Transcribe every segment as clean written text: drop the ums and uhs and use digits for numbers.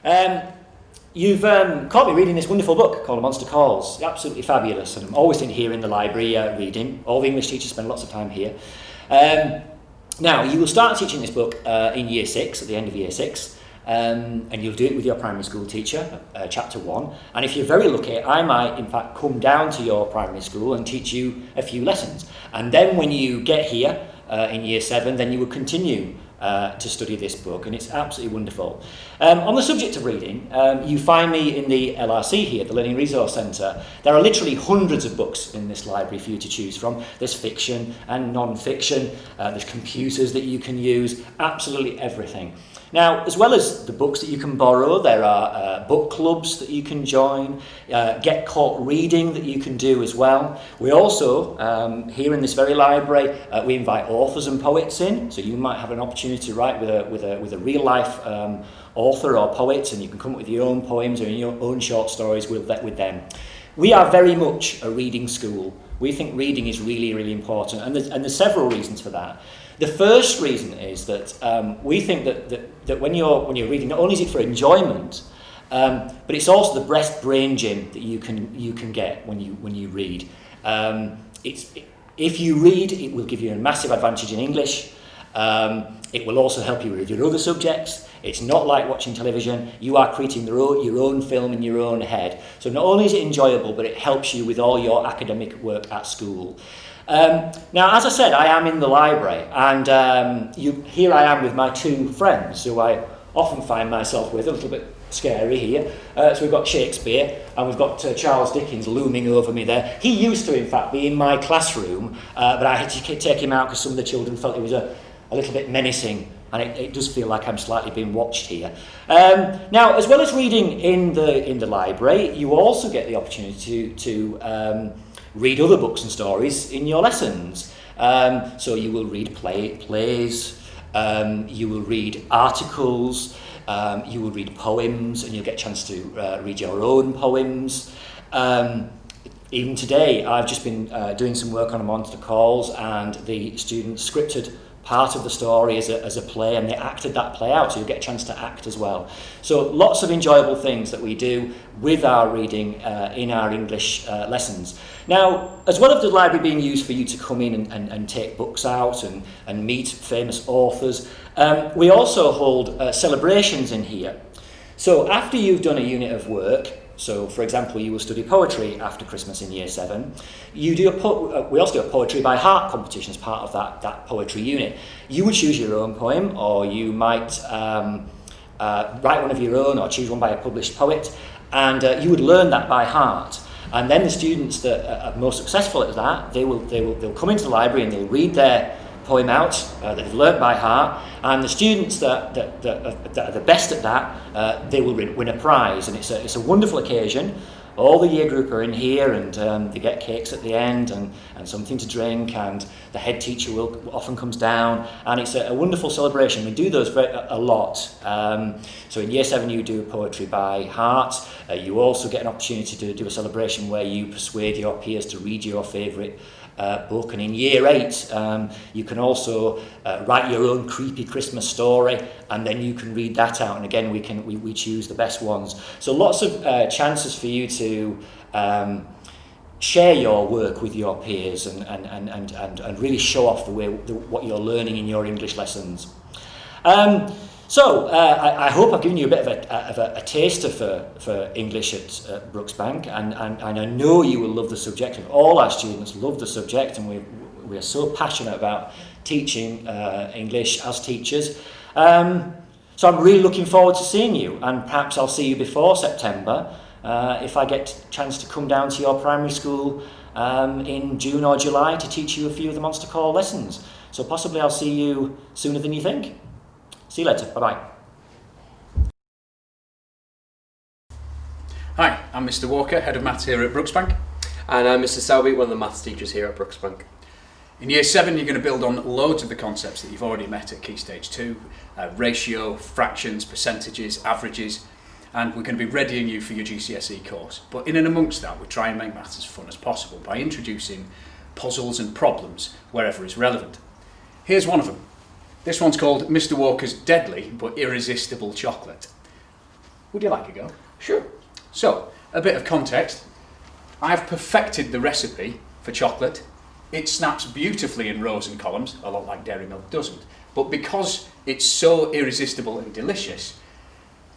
You've caught me reading this wonderful book called Monster Calls. Absolutely fabulous, and I'm always in here in the library reading. All the English teachers spend lots of time here. Now, you will start teaching this book in Year 6, at the end of Year 6, and you'll do it with your primary school teacher, Chapter 1. And if you're very lucky, I might, in fact, come down to your primary school and teach you a few lessons. And then when you get here in Year 7, then you will continue to study this book, and it's absolutely wonderful. On the subject of reading, you find me in the LRC here, the Learning Resource Centre. There are literally hundreds of books in this library for you to choose from. There's fiction and non-fiction, there's computers that you can use, absolutely everything. Now, as well as the books that you can borrow, there are book clubs that you can join, get caught reading that you can do as well. We also, here in this very library, we invite authors and poets in, so you might have an opportunity to write with a real life author or poet, and you can come up with your own poems or your own short stories with them. We are very much a reading school. We think reading is really, really important, and there's several reasons for that. The first reason is that we think that when you're reading, not only is it for enjoyment, but it's also the best brain gym that you can get when you read. If you read, it will give you a massive advantage in English. It will also help you with your other subjects. It's not like watching television. You are creating your own film in your own head. So not only is it enjoyable, but it helps you with all your academic work at school. Now, as I said, I am in the library, and here I am with my two friends, who I often find myself with, a little bit scary here. So we've got Shakespeare, and we've got Charles Dickens looming over me there. He used to, in fact, be in my classroom, but I had to take him out because some of the children felt he was a little bit menacing, and it does feel like I'm slightly being watched here. Now, as well as reading in the library, you also get the opportunity to read other books and stories in your lessons. So you will read plays, you will read articles, you will read poems, and you'll get a chance to read your own poems. Even today, I've just been doing some work on a Monster Calls, and the students scripted part of the story as a play, and they acted that play out, so you get a chance to act as well. So lots of enjoyable things that we do with our reading in our English lessons. Now, as well as the library being used for you to come in and take books out and meet famous authors, we also hold celebrations in here. So after you've done a unit of work, so for example, you will study poetry after Christmas in Year 7, you do we also do a poetry by heart competition as part of that poetry unit. You would choose your own poem, or you might write one of your own, or choose one by a published poet, and you would learn that by heart. And then the students that are most successful at that, they'll come into the library and they'll read their poem out that they've learnt by heart, and the students that are the best at that, they will win a prize, and it's a wonderful occasion. All the year group are in here, and they get cakes at the end and something to drink, and the head teacher often comes down, and it's a wonderful celebration. We do those a lot. So in Year 7 you do poetry by heart. You also get an opportunity to do a celebration where you persuade your peers to read your favourite book, and in Year 8 you can also write your own creepy Christmas story, and then you can read that out, and again we choose the best ones. So lots of chances for you to share your work with your peers and really show off what you're learning in your English lessons. So I hope I've given you a bit of a taster for English at Brooksbank, and I know you will love the subject, and all our students love the subject, and we are so passionate about teaching English as teachers. So I'm really looking forward to seeing you, and perhaps I'll see you before September if I get a chance to come down to your primary school in June or July to teach you a few of the Monster Call lessons. So possibly I'll see you sooner than you think. See you later. Bye-bye. Hi, I'm Mr. Walker, Head of Maths here at Brooksbank. And I'm Mr. Selby, one of the maths teachers here at Brooksbank. In Year 7 you're going to build on loads of the concepts that you've already met at Key Stage 2, ratio, fractions, percentages, averages, and we're going to be readying you for your GCSE course. But in and amongst that, we try and make maths as fun as possible by introducing puzzles and problems wherever is relevant. Here's one of them. This one's called Mr. Walker's Deadly but Irresistible Chocolate. Would you like a go? Sure. So, a bit of context. I've perfected the recipe for chocolate. It snaps beautifully in rows and columns, a lot like dairy milk doesn't. But because it's so irresistible and delicious,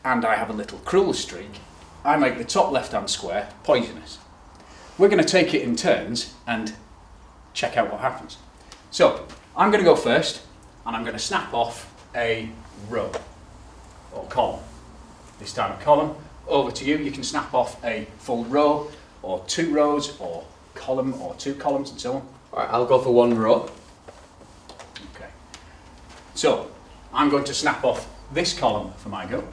and I have a little cruel streak, I make the top left-hand square poisonous. We're going to take it in turns and check out what happens. So, I'm going to go first, and I'm going to snap off a row, or column. This time a column. Over to you, you can snap off a full row, or 2 rows, or column, or 2 columns, and so on. Alright, I'll go for 1 row. Okay. So, I'm going to snap off this column for my go.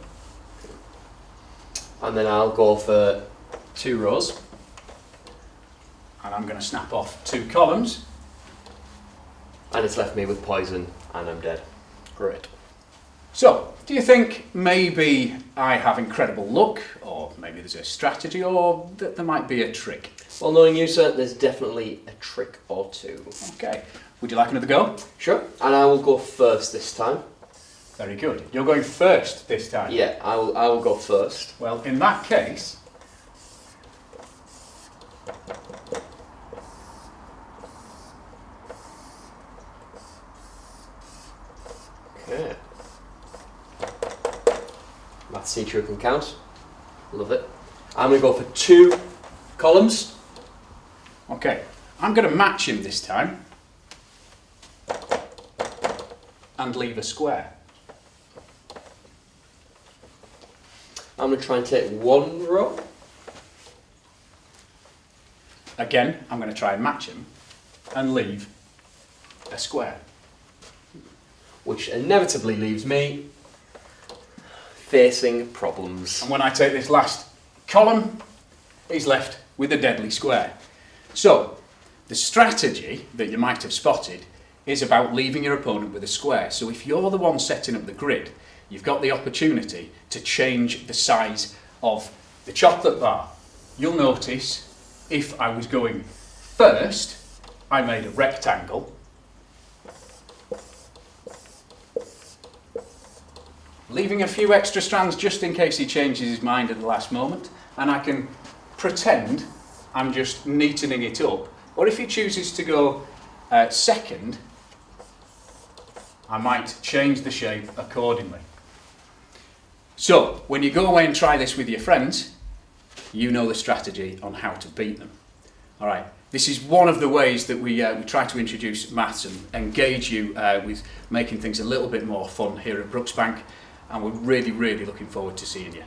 And then I'll go for 2 rows. And I'm going to snap off 2 columns. And it's left me with poison, and I'm dead. Great. So, do you think maybe I have incredible luck, or maybe there's a strategy, or that there might be a trick? Well, knowing you, sir, there's definitely a trick or two. Okay. Would you like another go? Sure. And I will go first this time. Very good. You're going first this time. Yeah, I will go first. Well, in that case, Okay. Maths teacher who can count. Love it. I'm going to go for 2 columns. okay, I'm going to match him this time and leave a square. I'm going to try and take 1 row. Again, I'm going to try and match him and leave a square. Which inevitably leaves me facing problems. And when I take this last column, he's left with a deadly square. So, the strategy that you might have spotted is about leaving your opponent with a square. So if you're the one setting up the grid, you've got the opportunity to change the size of the chocolate bar. You'll notice if I was going first, I made a rectangle. Leaving a few extra strands just in case he changes his mind at the last moment, and I can pretend I'm just neatening it up. Or if he chooses to go second, I might change the shape accordingly. So, when you go away and try this with your friends, you know the strategy on how to beat them. Alright, this is one of the ways that we try to introduce maths and engage you with making things a little bit more fun here at Brooksbank, and we're really, really looking forward to seeing you.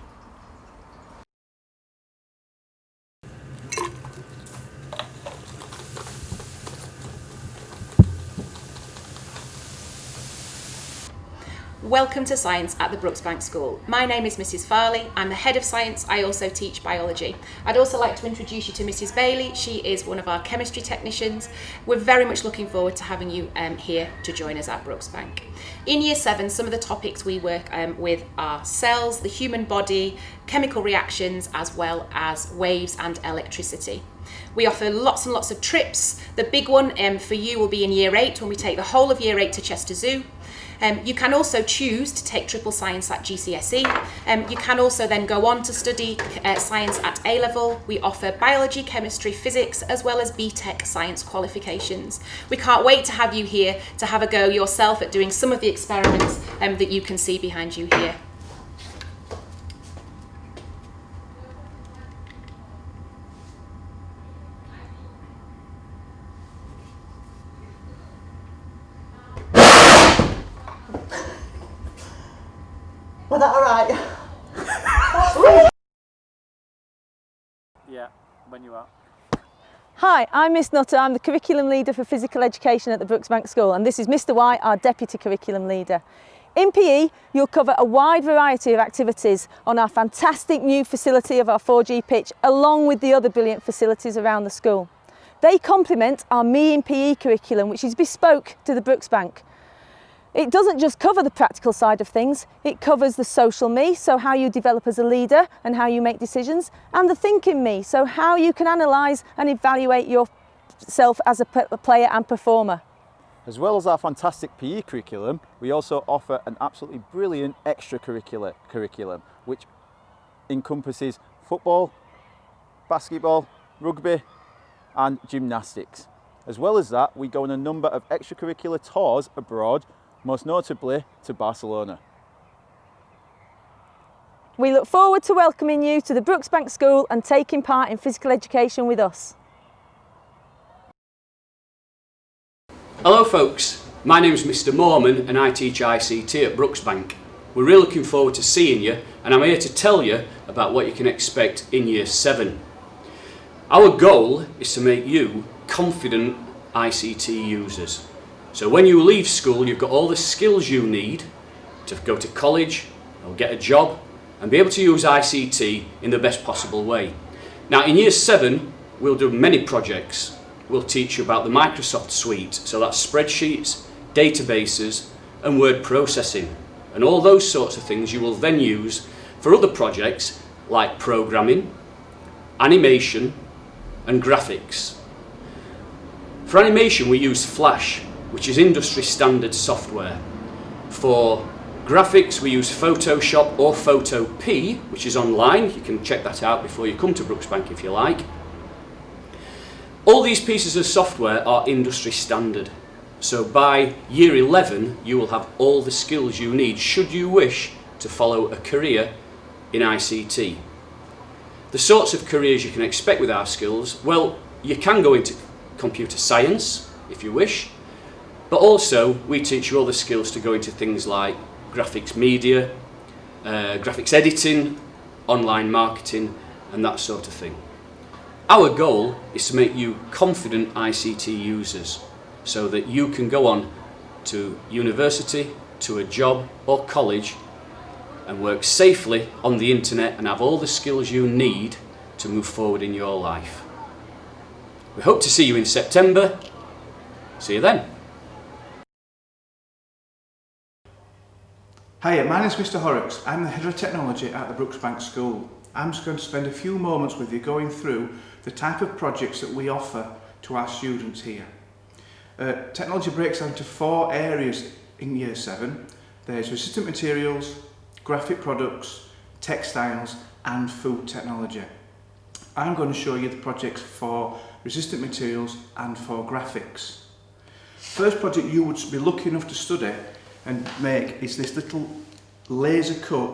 Welcome to Science at the Brooksbank School. My name is Mrs. Farley. I'm the head of science. I also teach biology. I'd also like to introduce you to Mrs. Bailey. She is one of our chemistry technicians. We're very much looking forward to having you here to join us at Brooksbank. In Year 7, some of the topics we work with are cells, the human body, chemical reactions, as well as waves and electricity. We offer lots and lots of trips. The big one for you will be in Year 8 when we take the whole of Year 8 to Chester Zoo. You can also choose to take triple science at GCSE. You can also then go on to study science at A-level. We offer biology, chemistry, physics, as well as BTEC science qualifications. We can't wait to have you here to have a go yourself at doing some of the experiments that you can see behind you here. Was that alright? Yeah, when you are. Hi, I'm Miss Nutter. I'm the Curriculum Leader for Physical Education at the Brooksbank School, and this is Mr. White, our Deputy Curriculum Leader. In PE, you'll cover a wide variety of activities on our fantastic new facility of our 4G pitch, along with the other brilliant facilities around the school. They complement our Me in PE curriculum, which is bespoke to the Brooksbank. It doesn't just cover the practical side of things, it covers the social me, so how you develop as a leader and how you make decisions, and the thinking me, so how you can analyse and evaluate yourself as a player and performer. As well as our fantastic PE curriculum, we also offer an absolutely brilliant extracurricular curriculum, which encompasses football, basketball, rugby and gymnastics. As well as that, we go on a number of extracurricular tours abroad, most notably to Barcelona. We look forward to welcoming you to the Brooksbank School and taking part in physical education with us. Hello folks, my name is Mr Morman and I teach ICT at Brooksbank. We're really looking forward to seeing you and I'm here to tell you about what you can expect in Year 7. Our goal is to make you confident ICT users. So when you leave school you've got all the skills you need to go to college or get a job and be able to use ICT in the best possible way. Now in Year 7 we'll do many projects. We'll teach you about the Microsoft suite, so that's spreadsheets, databases and word processing. And all those sorts of things you will then use for other projects like programming, animation and graphics. For animation we use Flash, which is industry standard software. For graphics we use Photoshop or Photo P, which is online. You can check that out before you come to Brooksbank if you like. All these pieces of software are industry standard. So by Year 11 you will have all the skills you need should you wish to follow a career in ICT. The sorts of careers you can expect with our skills, well, you can go into computer science if you wish, but also we teach you all the skills to go into things like graphics media, graphics editing, online marketing and that sort of thing. Our goal is to make you confident ICT users so that you can go on to university, to a job or college and work safely on the internet and have all the skills you need to move forward in your life. We hope to see you in September. See you then. Hiya, my name is Mr Horrocks. I'm the Head of Technology at the Brooksbank School. I'm just going to spend a few moments with you going through the type of projects that we offer to our students here. Technology breaks down into 4 areas in Year 7. There's resistant materials, graphic products, textiles and food technology. I'm going to show you the projects for resistant materials and for graphics. First project you would be lucky enough to study and make is this little laser cut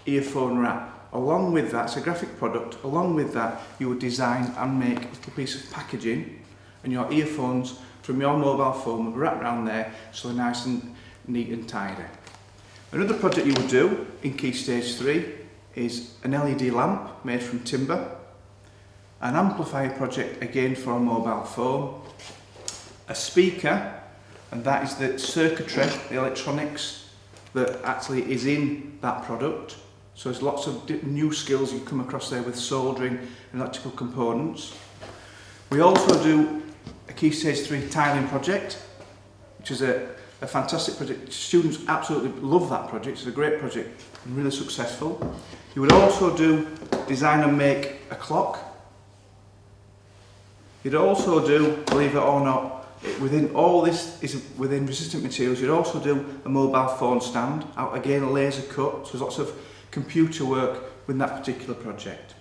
earphone wrap. Along with that, it's a graphic product, along with that you would design and make a little piece of packaging and your earphones from your mobile phone would wrap around there so they're nice and neat and tidy. Another project you would do in Key Stage 3 is an LED lamp made from timber, an amplifier project again for a mobile phone, a speaker, and that is the circuitry, the electronics that actually is in that product. So there's lots of new skills you come across there with soldering and electrical components. We also do a Key Stage 3 tiling project, which is a fantastic project. Students absolutely love that project. It's a great project and really successful. You would also do design and make a clock. You'd also do, believe it or not, within all this is within resistant materials, you'd also do a mobile phone stand, out again a laser cut, so there's lots of computer work with that particular project.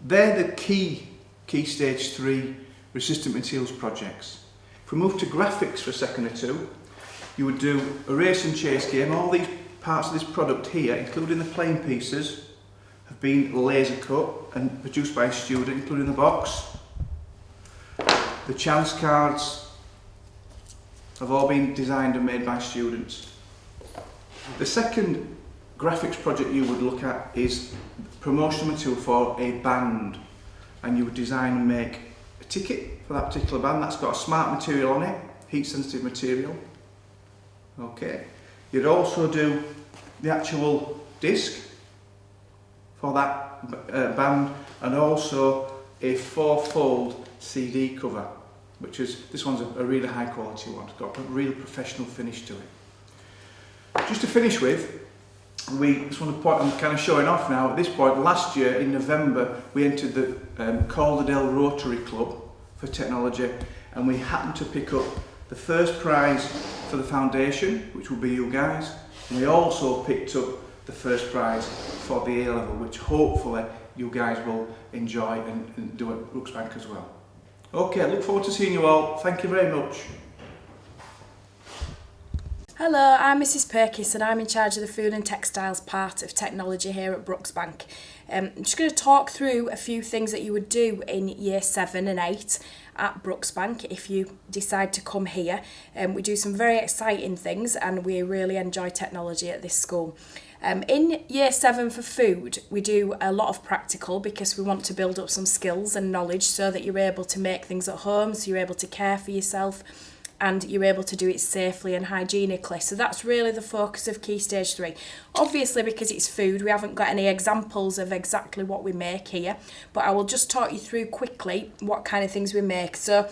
They're the key Stage 3 resistant materials projects. If we move to graphics for a second or two, you would do a race and chase game. All these parts of this product here, including the plain pieces, have been laser cut and produced by a student, including the box. The chance cards have all been designed and made by students. The second graphics project you would look at is promotional material for a band, and you would design and make a ticket for that particular band. That's got a smart material on it, heat sensitive material. Okay. You'd also do the actual disc for that band and also a 4-fold CD cover, which is, this one's a really high quality one. It's got a really professional finish to it. Just to finish with, just want to point, I'm kind of showing off now at this point, last year in November we entered the Calderdale Rotary Club for technology and we happened to pick up the first prize for the foundation, which will be you guys, and we also picked up the first prize for the A-level, which hopefully you guys will enjoy and do at Brooksbank as well. Okay, I look forward to seeing you all. Thank you very much. Hello, I'm Mrs Perkis and I'm in charge of the food and textiles part of technology here at Brooksbank. I'm just going to talk through a few things that you would do in year 7 and 8 at Brooksbank if you decide to come here. We do some very exciting things and we really enjoy technology at this school. In year 7 for food, we do a lot of practical because we want to build up some skills and knowledge so that you're able to make things at home, so you're able to care for yourself and you're able to do it safely and hygienically. So that's really the focus of Key Stage 3. Obviously, because it's food, we haven't got any examples of exactly what we make here, but I will just talk you through quickly what kind of things we make. So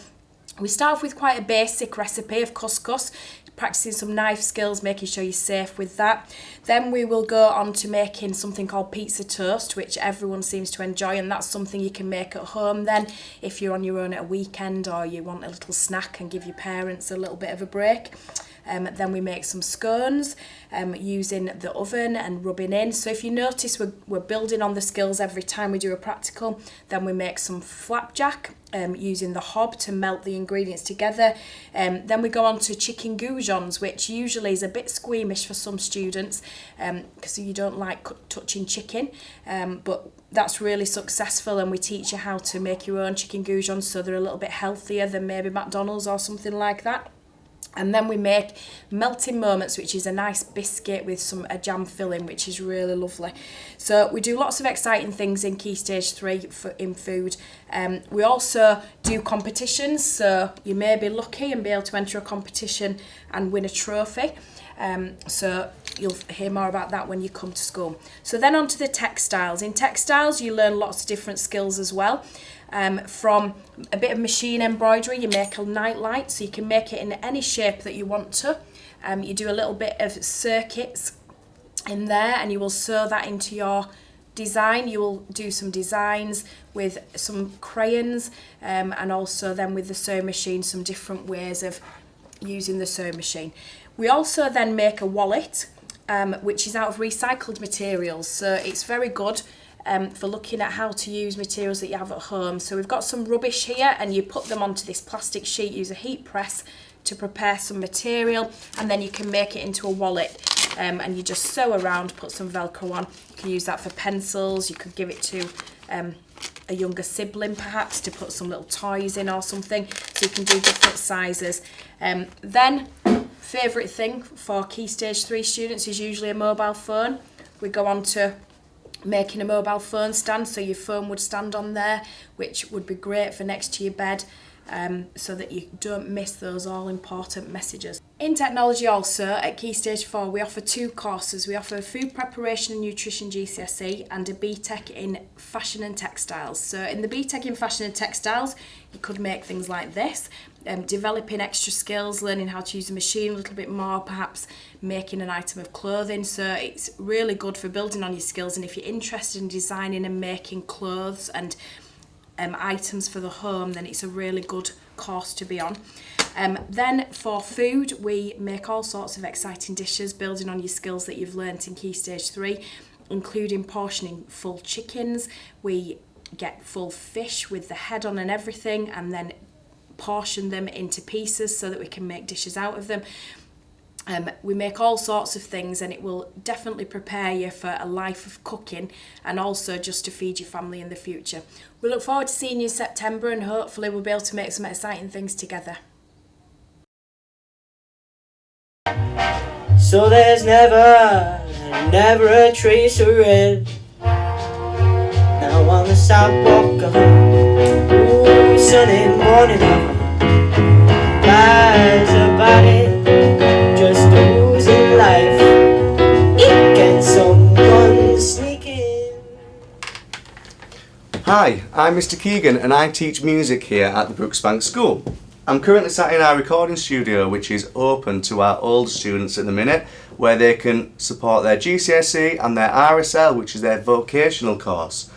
we start off with quite a basic recipe of couscous, practicing some knife skills, making sure you're safe with that. Then we will go on to making something called pizza toast, which everyone seems to enjoy, and that's something you can make at home then if you're on your own at a weekend or you want a little snack and give your parents a little bit of a break. Then we make some scones using the oven and rubbing in. So if you notice, we're building on the skills every time we do a practical. Then we make some flapjack using the hob to melt the ingredients together. Then we go on to chicken goujons, which usually is a bit squeamish for some students because you don't like touching chicken, but that's really successful, and we teach you how to make your own chicken goujons so they're a little bit healthier than maybe McDonald's or something like that. And then we make melting moments, which is a nice biscuit with a jam filling, which is really lovely. So we do lots of exciting things in Key Stage 3 in food. We also do competitions, so you may be lucky and be able to enter a competition and win a trophy. So you'll hear more about that when you come to school. So then on to the textiles. In textiles, you learn lots of different skills as well. From a bit of machine embroidery, you make a nightlight, so you can make it in any shape that you want to. You do a little bit of circuits in there and you will sew that into your design. You will do some designs with some crayons and also then with the sewing machine, some different ways of using the sewing machine. We also then make a wallet, which is out of recycled materials, so it's very good for looking at how to use materials that you have at home. So we've got some rubbish here and you put them onto this plastic sheet, use a heat press to prepare some material, and then you can make it into a wallet and you just sew around, put some Velcro on. You can use that for pencils, you could give it to a younger sibling perhaps to put some little toys in or something, so you can do different sizes. Then favourite thing for Key Stage 3 students is usually a mobile phone. We go on to making a mobile phone stand, so your phone would stand on there, which would be great for next to your bed, so that you don't miss those all important messages. In technology also, at Key Stage 4, we offer 2 courses. We offer food preparation and nutrition GCSE and a BTEC in fashion and textiles. So in the BTEC in fashion and textiles, you could make things like this, developing extra skills, learning how to use a machine a little bit more, perhaps making an item of clothing. So it's really good for building on your skills, and if you're interested in designing and making clothes and items for the home, then it's a really good course to be on. Then for food, we make all sorts of exciting dishes, building on your skills that you've learnt in Key Stage 3, including portioning full chickens. We get full fish with the head on and everything, and then portion them into pieces so that we can make dishes out of them. We make all sorts of things, and it will definitely prepare you for a life of cooking and also just to feed your family in the future. We look forward to seeing you in September, and hopefully we'll be able to make some exciting things together. So there's never a trace of red now on the sidewalk of a sunny morning. Lies about it, just oozing life. Can someone sneak in? Hi, I'm Mr. Keegan and I teach music here at the Brooksbank School. I'm currently sat in our recording studio, which is open to our older students at the minute, where they can support their GCSE and their RSL, which is their vocational course.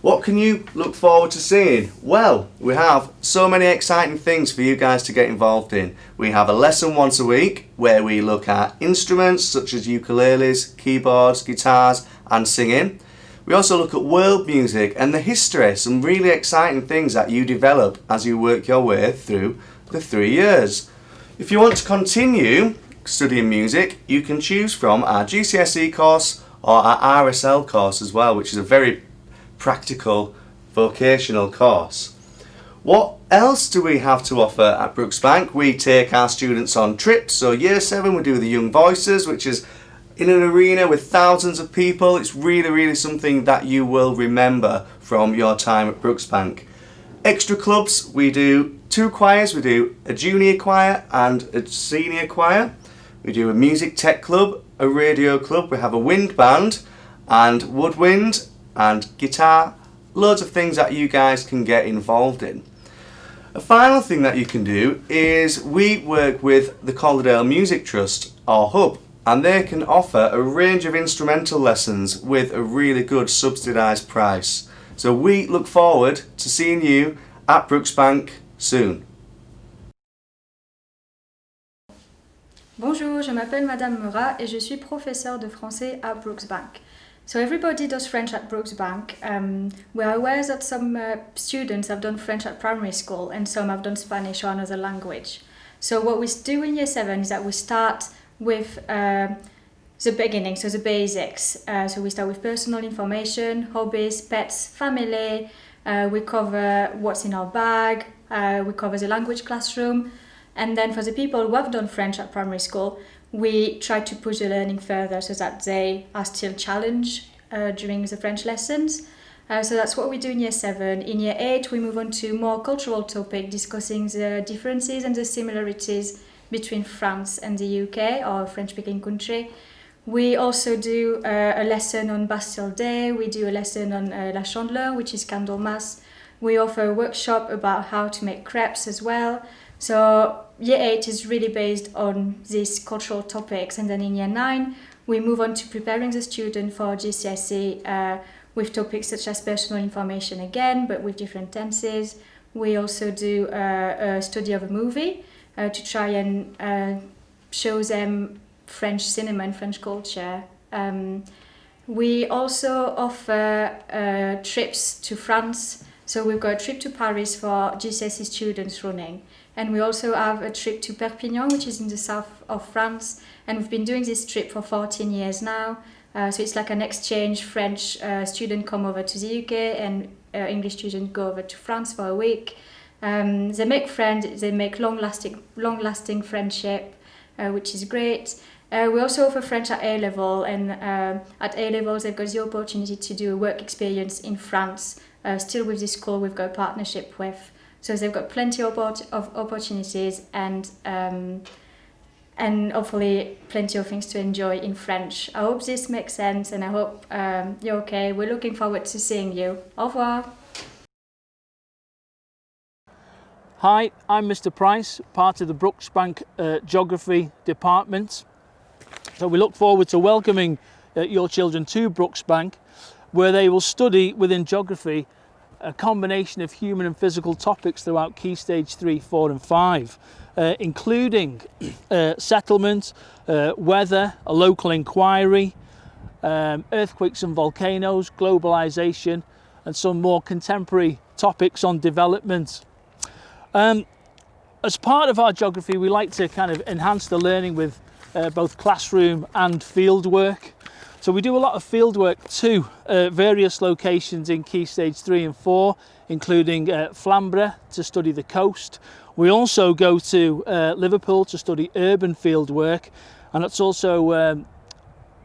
What can you look forward to seeing? Well, we have so many exciting things for you guys to get involved in. We have a lesson once a week where we look at instruments such as ukuleles, keyboards, guitars and singing. We also look at world music and the history, some really exciting things that you develop as you work your way through the 3 years. If you want to continue studying music, you can choose from our GCSE course or our RSL course as well, which is a very practical vocational course. What else do we have to offer at Brooksbank? We take our students on trips. So year 7 we do the Young Voices, which is in an arena with thousands of people. It's really something that you will remember from your time at Brooksbank. Extra clubs, we do 2 choirs. We do a junior choir and a senior choir. We do a music tech club, a radio club. We have a wind band and woodwind and guitar, loads of things that you guys can get involved in. A final thing that you can do is we work with the Calderdale Music Trust, our hub, and they can offer a range of instrumental lessons with a really good subsidised price. So we look forward to seeing you at Brooksbank soon. Bonjour, je m'appelle Madame Murat et je suis professeure de français à Brooksbank. So everybody does French at Brooksbank. We are aware that some students have done French at primary school and some have done Spanish or another language. So what we do in year 7 is that we start with the beginning, so the basics. So we start with personal information, hobbies, pets, family. We cover what's in our bag. We cover the language classroom. And then for the people who have done French at primary school, we try to push the learning further so that they are still challenged during the French lessons. So that's what we do in year 7. In year 8, we move on to more cultural topics, discussing the differences and the similarities between France and the UK, or a French-speaking country. We also do a lesson on Bastille Day. We do a lesson on La Chandeleur, which is Candlemas. We offer a workshop about how to make crepes as well. So year 8 is really based on these cultural topics, and then in year 9 we move on to preparing the student for GCSE with topics such as personal information again, but with different tenses. We also do a study of a movie to try and show them French cinema and French culture. We also offer trips to France. So we've got a trip to Paris for GCSE students running. And we also have a trip to Perpignan, which is in the south of France. And we've been doing this trip for 14 years now. So it's like an exchange. French student come over to the UK and English students go over to France for a week. They make friends, they make long-lasting friendship, which is great. We also offer French at A-level, and at A-levels they've got the opportunity to do a work experience in France. Still with this school we've got a partnership with. So they've got plenty of opportunities and hopefully plenty of things to enjoy in French. I hope this makes sense and I hope you're okay. We're looking forward to seeing you. Au revoir. Hi, I'm Mr. Price, part of the Brooksbank Geography Department. So we look forward to welcoming your children to Brooksbank, where they will study within geography a combination of human and physical topics throughout Key Stage 3, 4 and 5, including settlement, weather, a local inquiry, earthquakes and volcanoes, globalisation and some more contemporary topics on development. As part of our geography, we like to kind of enhance the learning with both classroom and field work. So we do a lot of field work to various locations in Key Stage 3 and 4, including Flamborough to study the coast. We also go to Liverpool to study urban field work, and it's also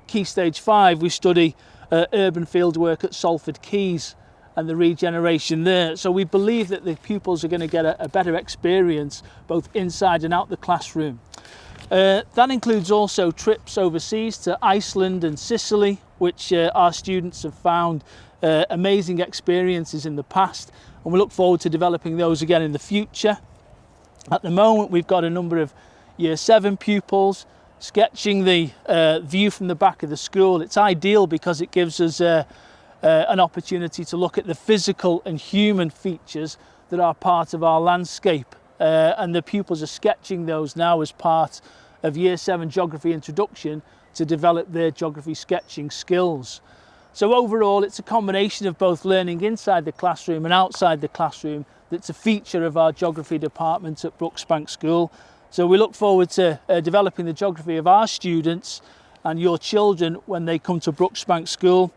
Key Stage 5, we study urban field work at Salford Quays and the regeneration there. So we believe that the pupils are going to get a better experience both inside and out the classroom. That includes also trips overseas to Iceland and Sicily, which our students have found amazing experiences in the past, and we look forward to developing those again in the future. At the moment we've got a number of Year 7 pupils sketching the view from the back of the school. It's ideal because it gives us an opportunity to look at the physical and human features that are part of our landscape. And the pupils are sketching those now as part of Year 7 Geography Introduction to develop their geography sketching skills. So overall, it's a combination of both learning inside the classroom and outside the classroom that's a feature of our geography department at Brooksbank School. So we look forward to developing the geography of our students and your children when they come to Brooksbank School,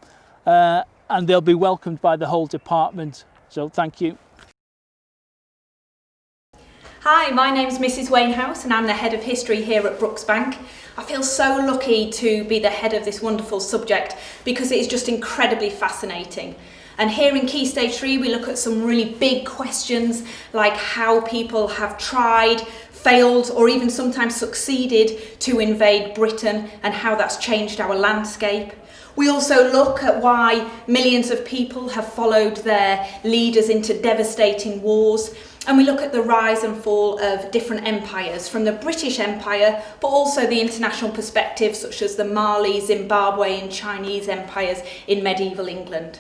and they'll be welcomed by the whole department. So thank you. Hi, my name's Mrs. Wainhouse and I'm the Head of History here at Brooksbank. I feel so lucky to be the head of this wonderful subject because it is just incredibly fascinating. And here in Key Stage 3 we look at some really big questions like how people have tried, failed or even sometimes succeeded to invade Britain and how that's changed our landscape. We also look at why millions of people have followed their leaders into devastating wars. And we look at the rise and fall of different empires, from the British Empire, but also the international perspective, such as the Mali, Zimbabwe and Chinese empires in medieval England.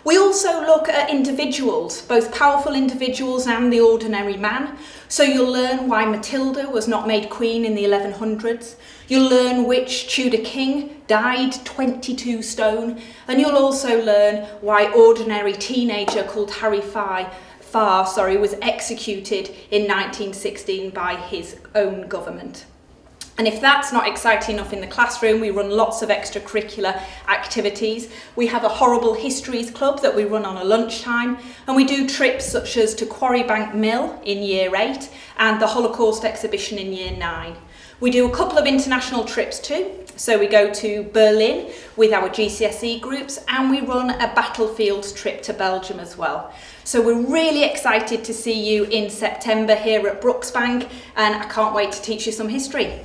We also look at individuals, both powerful individuals and the ordinary man. So you'll learn why Matilda was not made queen in the 1100s. You'll learn which Tudor king died 22 stone. And you'll also learn why ordinary teenager called Harry Farr was executed in 1916 by his own government. And if that's not exciting enough in the classroom, we run lots of extracurricular activities. We have a horrible histories club that we run on a lunchtime, and we do trips such as to Quarrybank Mill in Year 8 and the Holocaust exhibition in Year 9. We do a couple of international trips too. So we go to Berlin with our GCSE groups and we run a battlefield trip to Belgium as well. So we're really excited to see you in September here at Brooksbank, and I can't wait to teach you some history.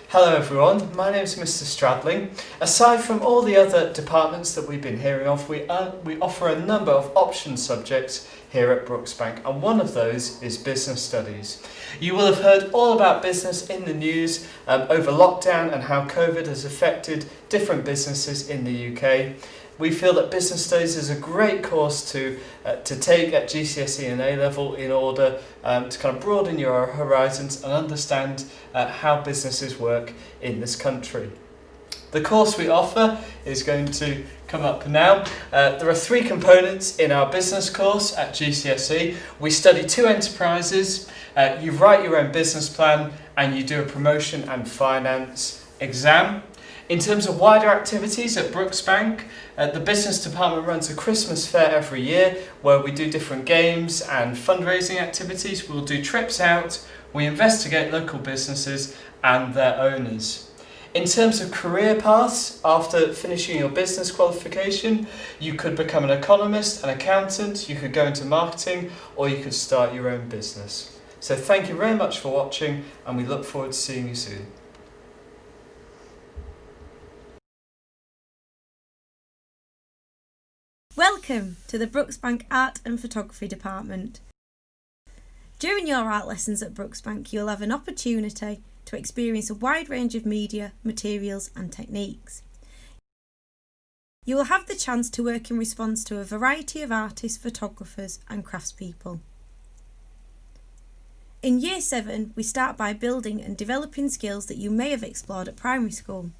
Hello everyone, my name is Mr. Stradling. Aside from all the other departments that we've been hearing of, we offer a number of option subjects here at Brooksbank, and one of those is business studies. You will have heard all about business in the news over lockdown and how COVID has affected different businesses in the UK. We feel that business studies is a great course to take at GCSE and A-level in order to kind of broaden your horizons and understand how businesses work in this country. The course we offer is going to come up now. There are 3 components in our business course at GCSE. We study 2 enterprises, you write your own business plan and you do a promotion and finance exam. In terms of wider activities at Brooksbank, the business department runs a Christmas fair every year where we do different games and fundraising activities. We'll do trips out, we investigate local businesses and their owners. In terms of career paths, after finishing your business qualification, you could become an economist, an accountant, you could go into marketing, or you could start your own business. So thank you very much for watching, and we look forward to seeing you soon. Welcome to the Brooksbank Art and Photography Department. During your art lessons at Brooksbank, you'll have an opportunity to experience a wide range of media, materials and techniques. You will have the chance to work in response to a variety of artists, photographers and craftspeople. In Year 7, we start by building and developing skills that you may have explored at primary school,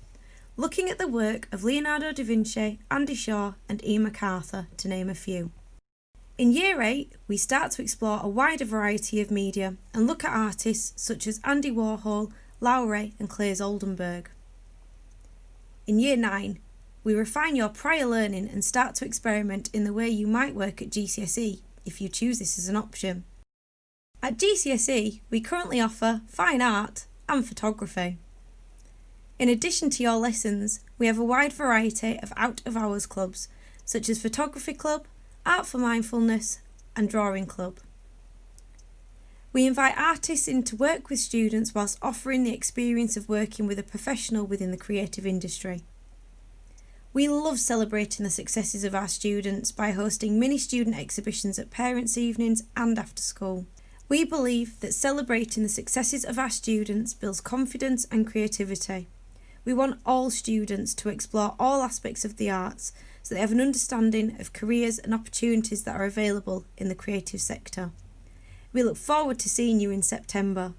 looking at the work of Leonardo da Vinci, Andy Shaw and Ian MacArthur, to name a few. In Year 8, we start to explore a wider variety of media and look at artists such as Andy Warhol, Lowry and Claes Oldenburg. In Year 9, we refine your prior learning and start to experiment in the way you might work at GCSE if you choose this as an option. At GCSE, we currently offer fine art and photography. In addition to your lessons, we have a wide variety of out-of-hours clubs such as Photography Club, Art for Mindfulness and Drawing Club. We invite artists in to work with students whilst offering the experience of working with a professional within the creative industry. We love celebrating the successes of our students by hosting mini student exhibitions at parents' evenings and after school. We believe that celebrating the successes of our students builds confidence and creativity, We want all students to explore all aspects of the arts so they have an understanding of careers and opportunities that are available in the creative sector. We look forward to seeing you in September.